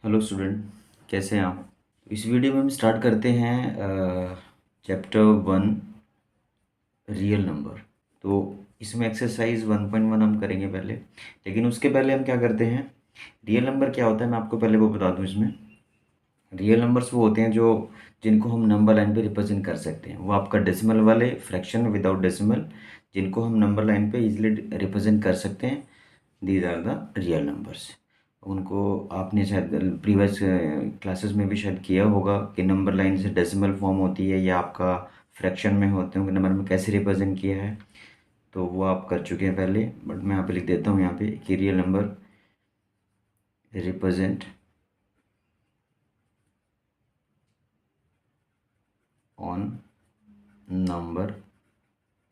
Hello student, कैसे हैं आप। इस वीडियो में हम स्टार्ट करते हैं चैप्टर 1 रियल नंबर। तो इसमें एक्सरसाइज 1.1 हम करेंगे पहले, लेकिन उसके पहले हम क्या करते हैं, रियल नंबर क्या होता है मैं आपको पहले वो बता दूं। इसमें रियल नंबर्स वो होते हैं जो जिनको हम नंबर लाइन पे रिप्रेजेंट कर सकते हैं। वो आपका डेसिमल वाले, फ्रैक्शन विदाउट डेसिमल, जिनको हम नंबर लाइन पे इजीली रिप्रेजेंट कर सकते हैं, these are the real numbers. उनको आपने शायद प्रीवियस क्लासेस में भी शायद किया होगा कि नंबर लाइन से डेसिमल फॉर्म होती है या आपका फ्रैक्शन में होते हैं, नंबर में कैसे रिप्रेजेंट किया है, तो वो आप कर चुके हैं पहले। बट मैं यहाँ पे लिख देता हूँ यहाँ पे कि real number represent on number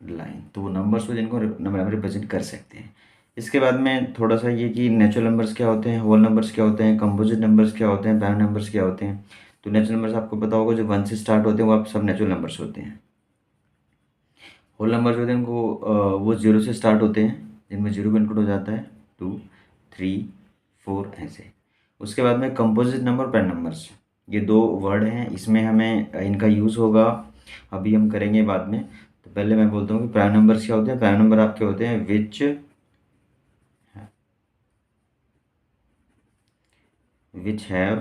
line. तो वो नंबर्स को जिनको नंबर में रिप्रेजेंट कर सकते हैं। इसके बाद में थोड़ा सा ये कि नेचुरल नंबर्स क्या होते हैं, होल नंबर्स क्या होते हैं, कंपोजिट नंबर्स क्या होते हैं, प्राइम नंबर्स क्या होते हैं। तो नेचुरल नंबर्स आपको पता होगा जो 1 से स्टार्ट होते हैं वो आप सब नेचुरल नंबर्स होते हैं। होल नंबर्स होते हैं उनको वो 0 से स्टार्ट होते हैं, जिनमें 0 भी इंक्लूड हो जाता है, 2, 3, 4 ऐसे। उसके बाद में कंपोजिट नंबर, प्राइम नंबर्स, ये दो वर्ड हैं, इसमें हमें इनका यूज़ होगा, अभी हम करेंगे बाद में। तो पहले मैं बोलता हूँ कि प्राइम नंबर्स क्या होते हैं। प्राइम नंबर आपके होते हैं which have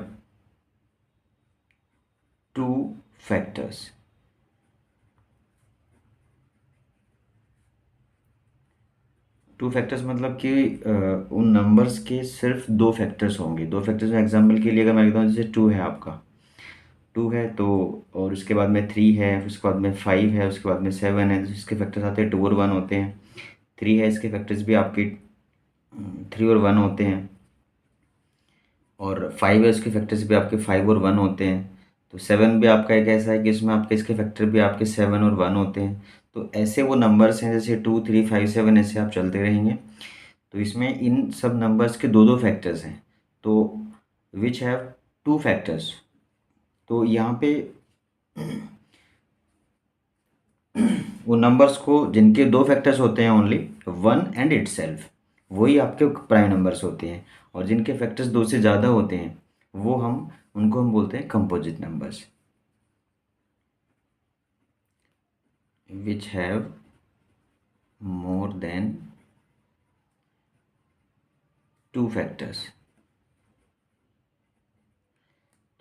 two factors. Two factors मतलब कि उन नंबर्स के सिर्फ दो फैक्टर्स होंगे। दो फैक्टर्स में एग्जांपल के लिए अगर मैं कहता हूँ, जैसे 2 है आपका, 2 है तो, और उसके बाद में 3 है, फिर उसके बाद में 5 है, उसके बाद में 7 है, तो इसके फैक्टर्स आते हैं 2 और 1 होते हैं। 3 है, इसके फैक्टर्स भी आपके 3 और 1 होते हैं। और 5 है, उसके फैक्टर्स भी आपके 5 और 1 होते हैं। तो 7 भी आपका एक ऐसा है कि इसमें आपके इसके फैक्टर भी आपके 7 और 1 होते हैं। तो ऐसे वो नंबर्स हैं, जैसे 2, 3, 5, 7 ऐसे आप चलते रहेंगे। तो इसमें इन सब नंबर्स के दो दो फैक्टर्स हैं, तो विच हैव टू फैक्टर्स। तो यहाँ पे वो नंबर्स को जिनके दो फैक्टर्स होते हैं, ओनली 1 एंड इटसेल्फ, वही आपके प्राइम नंबर्स होते हैं। और जिनके फैक्टर्स दो से ज़्यादा होते हैं, वो उनको हम बोलते हैं composite numbers, which have more than two factors.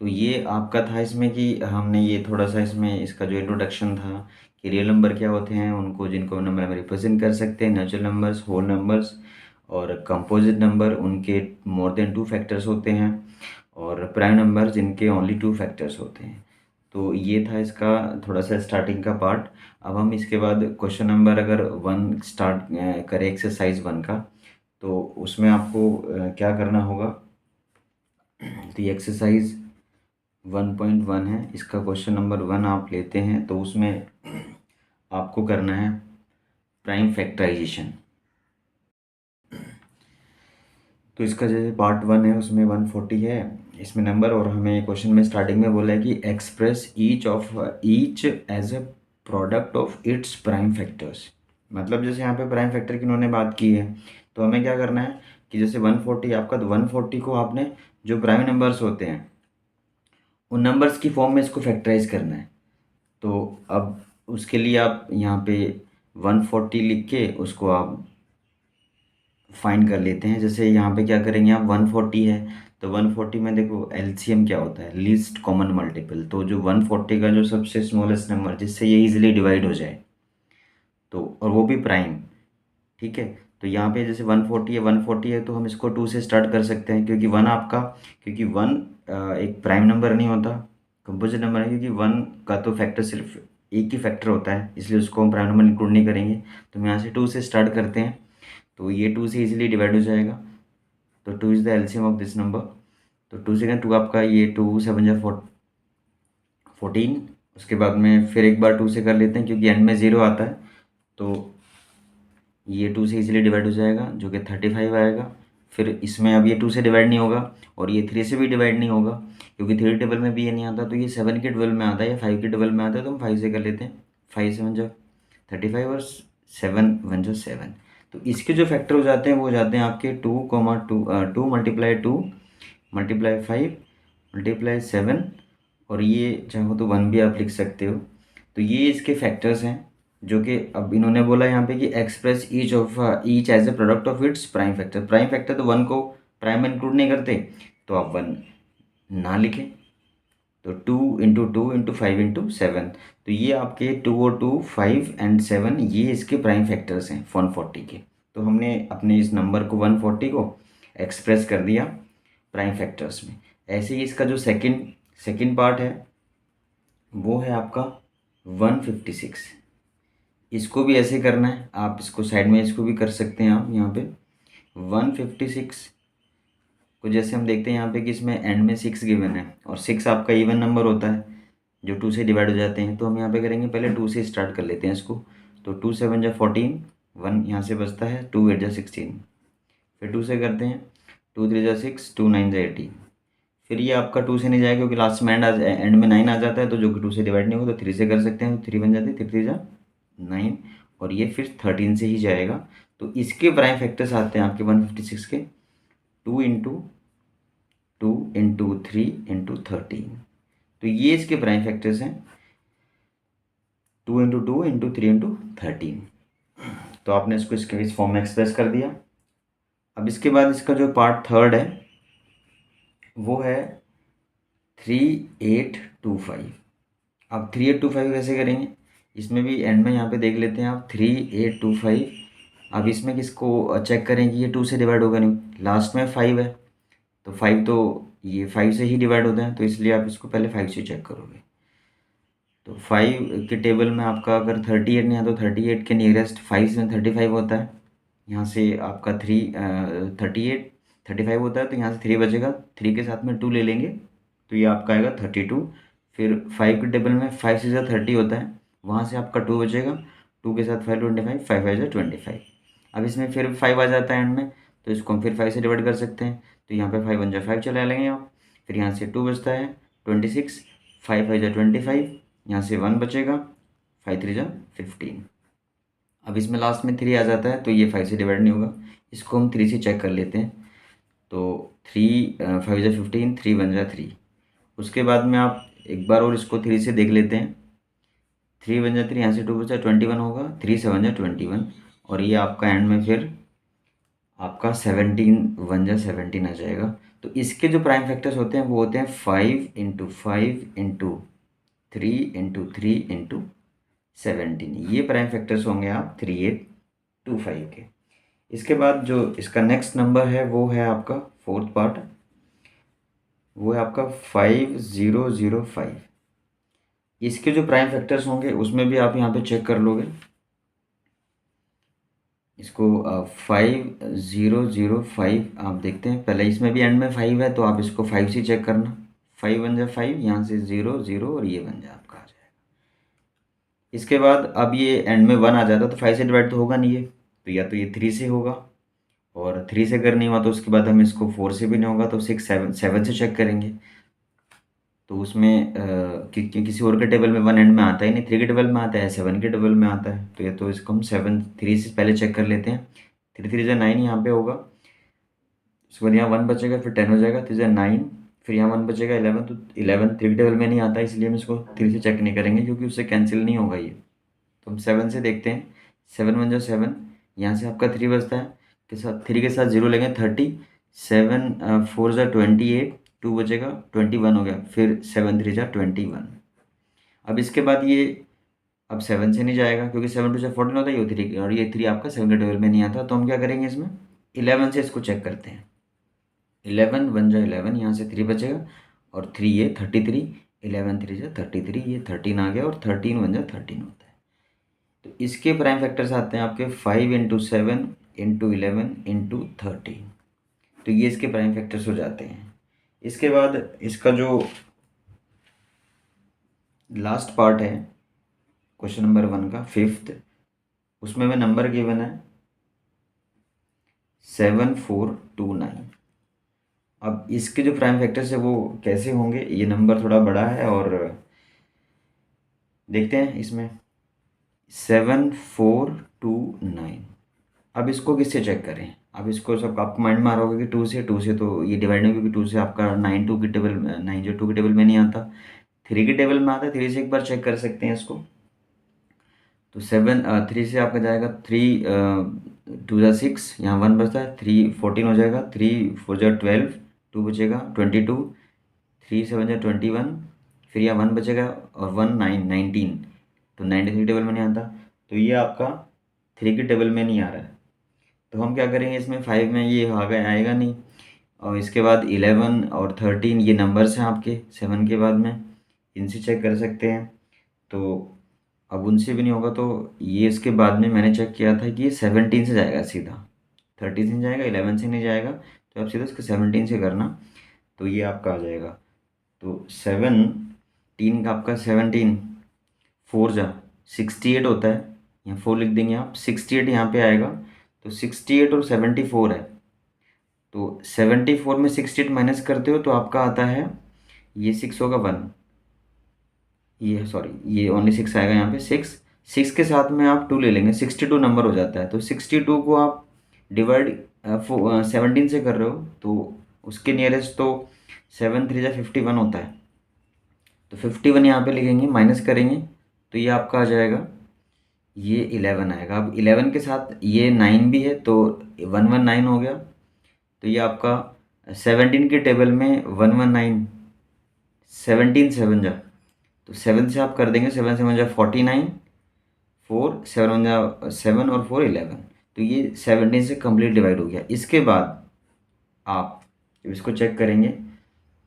तो ये आपका था इसमें कि हमने ये थोड़ा सा इसमें इसका जो इंट्रोडक्शन था कि रियल नंबर क्या होते हैं, उनको जिनको नंबर में रिप्रेजेंट कर सकते हैं, नेचुरल नंबर्स, होल नंबर्स, और कंपोजिट नंबर उनके मोर देन टू फैक्टर्स होते हैं, और प्राइम नंबर जिनके ओनली टू फैक्टर्स होते हैं। तो ये था इसका थोड़ा सा स्टार्टिंग का पार्ट। अब हम इसके बाद क्वेश्चन नंबर अगर 1 स्टार्ट करें, एक्सरसाइज 1 का, तो उसमें आपको क्या करना होगा। तो ये एक्सरसाइज 1.1 है, इसका क्वेश्चन नंबर 1 आप लेते हैं तो उसमें आपको करना है प्राइम फैक्टराइजेशन। तो इसका जैसे पार्ट 1 है उसमें 140 है इसमें नंबर, और हमें क्वेश्चन में स्टार्टिंग में बोला है कि express each as a product of its prime factors. मतलब जैसे यहाँ पे प्राइम फैक्टर की उन्होंने बात की है, तो हमें क्या करना है कि जैसे 140 आपका, तो 140 को आपने जो प्राइम नंबर्स होते हैं उन नंबर्स की फॉर्म में इसको फैक्टराइज करना है। तो अब उसके लिए आप यहाँ पे 140 लिख के उसको आप फाइंड कर लेते हैं। जैसे यहाँ पे क्या करेंगे, आप 140 है, तो 140 में देखो एलसीएम क्या होता है, लीस्ट कॉमन मल्टीपल। तो जो 140 का जो सबसे स्मॉलेस्ट नंबर जिससे ये इजीली डिवाइड हो जाए, तो और वो भी प्राइम, ठीक है। तो यहाँ पे जैसे 140 है तो हम इसको 2 से स्टार्ट कर सकते हैं, क्योंकि 1 आपका, क्योंकि 1 एक प्राइम नंबर नहीं होता, कंपोजिट नंबर है, क्योंकि 1 का तो फैक्टर सिर्फ एक ही फैक्टर होता है, इसलिए उसको हम प्राइम नंबर इंक्लूड नहीं करेंगे। तो हम यहाँ से 2 से स्टार्ट करते हैं, तो ये 2 से इजीली डिवाइड हो जाएगा। तो 2 is the LCM of this number. तो 2 से 2 आपका, ये 2 7 जा 14। उसके बाद में फिर एक बार 2 से कर लेते हैं, क्योंकि एंड में 0 आता है, तो ये 2 से इजीली डिवाइड हो जाएगा, जो कि 35 आएगा। फिर इसमें अब ये 2 से डिवाइड नहीं होगा, और ये 3 से भी डिवाइड नहीं होगा, क्योंकि 3 टेबल में भी ये नहीं आता, तो ये 7 के टेबल में आता है या 5 के टेबल में आता है, तो हम 5 से कर लेते हैं। 5 7 जा 35 और 7 1 जा 7। तो इसके जो फैक्टर हो जाते हैं वो हो जाते हैं आपके 2, 2 2 मल्टीप्लाई 2 मल्टीप्लाई 5 मल्टीप्लाई 7, और ये चाहो तो 1 भी आप लिख सकते हो। तो ये इसके फैक्टर्स हैं जो कि अब इन्होंने बोला यहाँ पे कि express each as a product of its prime factor. Prime factor तो 1 को प्राइम में इंक्लूड नहीं करते, तो आप 1 ना लिखें। तो 2 × 2 × 5 × 7, तो ये आपके 2 और 2 5 एंड 7, ये इसके प्राइम फैक्टर्स हैं 140 के। तो हमने अपने इस नंबर को 140 को एक्सप्रेस कर दिया प्राइम फैक्टर्स में। ऐसे ही इसका जो सेकंड पार्ट है वो है आपका 156। इसको भी ऐसे करना है, आप इसको साइड में इसको भी कर सकते हैं। आप यहाँ पे 156 को जैसे हम देखते हैं यहाँ पे कि इसमें एंड में 6 गिवन है, और 6 आपका इवन नंबर होता है जो 2 से डिवाइड हो जाते हैं। तो हम यहाँ पे करेंगे, पहले 2 से स्टार्ट कर लेते हैं इसको। तो 2 7 जा 14, 1 यहाँ से बचता है, 2 8 जा 16, फिर 2 से करते हैं, 2 3 जा 6, 2 9 जा 18। फिर ये आपका 2 से नहीं जाएगा क्योंकि लास्ट में एंड में 9 आ जाता है, तो जो कि 2 से डिवाइड नहीं होगा, तो 3 से कर सकते हैं, तो 3 बन जाते हैं, 3 3 जा 9, और ये फिर 13 से ही जाएगा। तो इसके प्राइम फैक्टर्स आते हैं आपके 156 के 2 × 2 × 3 × 13। तो ये इसके प्राइम फैक्टर्स हैं 2 × 2 × 3 × 13। तो आपने इसको इसके इस फॉर्म में एक्सप्रेस कर दिया। अब इसके बाद इसका जो पार्ट थर्ड है वो है 3825। अब 3825 कैसे करेंगे, इसमें भी एंड में यहाँ पे देख लेते हैं आप 3825। अब इसमें किसको चेक करें कि ये 2 से डिवाइड होगा नहीं, लास्ट में 5 है, तो 5 तो ये 5 से ही डिवाइड होता है, तो इसलिए आप इसको पहले 5 से चेक करोगे। तो 5 के टेबल में आपका अगर 38 नहीं है तो 38 के नियरेस्ट 5 में 35 होता है, यहाँ से आपका 35 होता है, तो यहाँ से 3 बचेगा, 3 के साथ में 2 ले लेंगे, तो ये आपका आएगा 32। फिर 5 के टेबल में 5 से 30 होता है, वहाँ से आपका 2 बचेगा, 2 के साथ 5 25, 5 5 25। अब इसमें फिर 5 आ जाता है एंड में, तो इसको हम फिर 5 से डिवाइड कर सकते हैं, तो यहाँ पे 5 1 जा 5 चला लेंगे आप। फिर यहाँ से 2 बचता है 26, 5 5 जा 25, यहाँ से 1 बचेगा, 5 3 जा 15। अब इसमें लास्ट में 3 आ जाता है, तो ये 5 से डिवाइड नहीं होगा, इसको हम 3 से चेक कर लेते हैं। तो 3 5 जा 15, 3 1 जा 3। उसके बाद में आप एक बार और इसको 3 से देख लेते हैं, 3 1 जा 3, यहाँ से 2 बचा 21 होगा, 3 7 जा 21, और ये आपका एंड में फिर आपका 17 1 जा 17 आ जाएगा। तो इसके जो प्राइम फैक्टर्स होते हैं वो होते हैं 5 × 5 × 3 × 3 × 17। ये प्राइम फैक्टर्स होंगे आप 3825 के। इसके बाद जो इसका नेक्स्ट नंबर है वो है आपका फोर्थ पार्ट, वो है आपका 5005। इसके जो प्राइम फैक्टर्स होंगे उसमें भी आप यहाँ पे चेक कर लोगे इसको। 5005 आप देखते हैं, पहले इसमें भी एंड में 5 है, तो आप इसको 5 से चेक करना। 5 1 जा 5, यहाँ से 0 0, और ये 1 जा आपका आ जाएगा। इसके बाद अब ये एंड में 1 आ जाता तो 5 से डिवाइड तो होगा नहीं ये, तो या तो ये 3 से होगा, और 3 से अगर नहीं हुआ तो उसके बाद हम इसको 4 से भी नहीं होगा, तो 6 7 7 से चेक करेंगे। तो उसमें किसी और के टेबल में 1 एंड में आता ही नहीं, 3 के टेबल में आता है, 7 के टेबल में आता है, तो ये तो इसको हम 7 3 से पहले चेक कर लेते हैं। 3 3 जा 9 यहाँ पे होगा, उसके बाद यहाँ 1 बचेगा, फिर 10 हो जाएगा, 3 जा 9, फिर यहाँ 1 बचेगा 11, तो 11 3 के टेबल में नहीं आता, इसलिए हम इसको 3 से चेक नहीं करेंगे क्योंकि उससे कैंसिल नहीं होगा ये। तो हम 7 से देखते हैं, 7 1 जा 7, यहाँ से आपका 3 बचता है, के साथ 3 के साथ 0 लेंगे 30, 7 4 जा 28, 2 बचेगा 21 हो गया, फिर 7 3 जा 21। अब इसके बाद ये अब 7 से नहीं जाएगा क्योंकि 7 2 जा 14 होता है, ये 3, और ये 3 आपका 7 के टेबल में नहीं आता, तो हम क्या करेंगे इसमें 11 से इसको चेक करते हैं। 11 1 जा 11, यहाँ से 3 बचेगा, और 3 ये 33, 11 3 जा 33, ये 13 आ गया, और 13 1 जा 13 होता है। तो इसके प्राइम फैक्टर्स आते हैं आपके 5 × 7 × 11 × 13। तो ये इसके प्राइम फैक्टर्स हो जाते हैं। इसके बाद इसका जो लास्ट पार्ट है क्वेश्चन नंबर 1 का, फिफ्थ, उसमें में नंबर गिवन है 7429। अब इसके जो प्राइम फैक्टर्स है वो कैसे होंगे, ये नंबर थोड़ा बड़ा है, और देखते हैं इसमें 7429। अब इसको किससे चेक करें, अब इसको सब आपको माइंड में आ रहा होगा कि 2 से तो ये डिवाइड नहीं, क्योंकि 2 से आपका 9 2 की टेबल 9 जो 2 की टेबल में नहीं आता, 3 की टेबल में आता है। 3 से एक बार चेक कर सकते हैं इसको। तो 3 से आपका जाएगा 3 2 6, यहाँ 1 बचता है, 3 14 हो जाएगा, 3 4 12, 2 बचेगा 22, 3 7 21, फिर यहाँ 1 बचेगा और 1 9 19, तो 93 टेबल में नहीं आता। तो ये आपका 3 की टेबल में नहीं आ रहा है। तो हम क्या करेंगे, इसमें 5 में ये आएगा नहीं, और इसके बाद 11 और 13 ये नंबर्स हैं आपके 7 के बाद में, इनसे चेक कर सकते हैं। तो अब उनसे भी नहीं होगा तो ये इसके बाद में मैंने चेक किया था कि ये 17 से जाएगा सीधा, 13 से नहीं जाएगा, 11 से नहीं जाएगा, तो आप सीधा इसको 17 से करना, तो ये आपका आ जाएगा। तो 17 का आपका 17 4 जा 68 होता है, यहाँ 4 लिख देंगे आप, 68 यहाँ पे आएगा। तो 68 और 74 है, तो 74 में 68 माइनस करते हो तो आपका आता है, ये 6 होगा 1, ये सॉरी ये ओनली 6 आएगा यहाँ पे, 6 के साथ में आप 2 ले लेंगे, 62 नंबर हो जाता है। तो 62 को आप डिवाइड 17 से कर रहे हो, तो उसके नियरेस्ट तो 7 3 जा 51 होता है, तो 51 यहाँ पे लिखेंगे, माइनस करेंगे तो ये आपका आ जाएगा, ये 11 आएगा। अब 11 के साथ ये 9 भी है तो 119 हो गया, तो ये आपका 17 के टेबल में 119, 17 7 जा, तो 7 से आप कर देंगे, 7 7 जा 49, 4 7 1 जा 7 और 4 11, तो ये 17 से कंप्लीट डिवाइड हो गया। इसके बाद आप जब इसको चेक करेंगे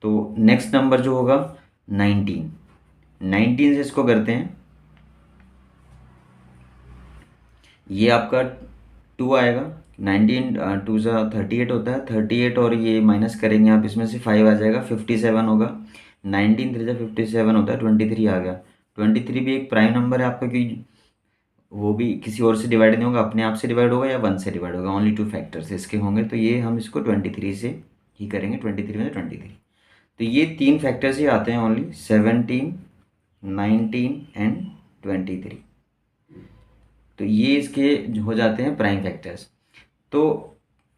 तो नेक्स्ट नंबर जो होगा 19, 19 से इसको करते हैं, ये आपका 2 आएगा, 19 2 ज़ा 38 होता है, 38 और ये माइनस करेंगे आप, इसमें से 5 आ जाएगा, 57 होगा, 19 3 ज़ा 57 होता है, 23 आ गया। 23 भी एक प्राइम नंबर है आपका, क्योंकि वो भी किसी और से डिवाइड नहीं होगा, अपने आप से डिवाइड होगा या 1 से डिवाइड होगा, ओनली 2 फैक्टर्स इसके होंगे, तो ये हम इसको 23 से ही करेंगे, 23 में से 23। तो ये 3 फैक्टर्स ही आते हैं ओनली, 17 19 एंड 23, तो ये इसके हो जाते हैं प्राइम फैक्टर्स। तो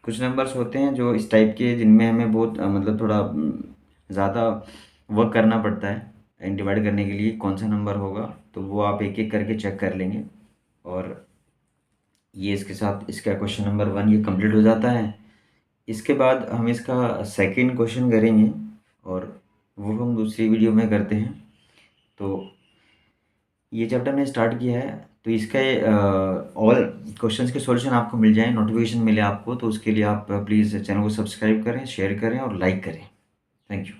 कुछ नंबर्स होते हैं जो इस टाइप के, जिनमें हमें बहुत मतलब थोड़ा ज़्यादा वर्क करना पड़ता है डिवाइड करने के लिए, कौन सा नंबर होगा, तो वो आप एक एक करके चेक कर लेंगे। और ये इसके साथ इसका क्वेश्चन नंबर 1 ये कंप्लीट हो जाता है। इसके बाद हम इसका सेकंड क्वेश्चन करेंगे, और वो हम दूसरी वीडियो में करते हैं। तो ये चैप्टर मैंने स्टार्ट किया है, तो इसका ऑल क्वेश्चंस के सॉल्यूशन आपको मिल जाए, नोटिफिकेशन मिले आपको, तो उसके लिए आप प्लीज़ चैनल को सब्सक्राइब करें, शेयर करें और लाइक करें। Thank you.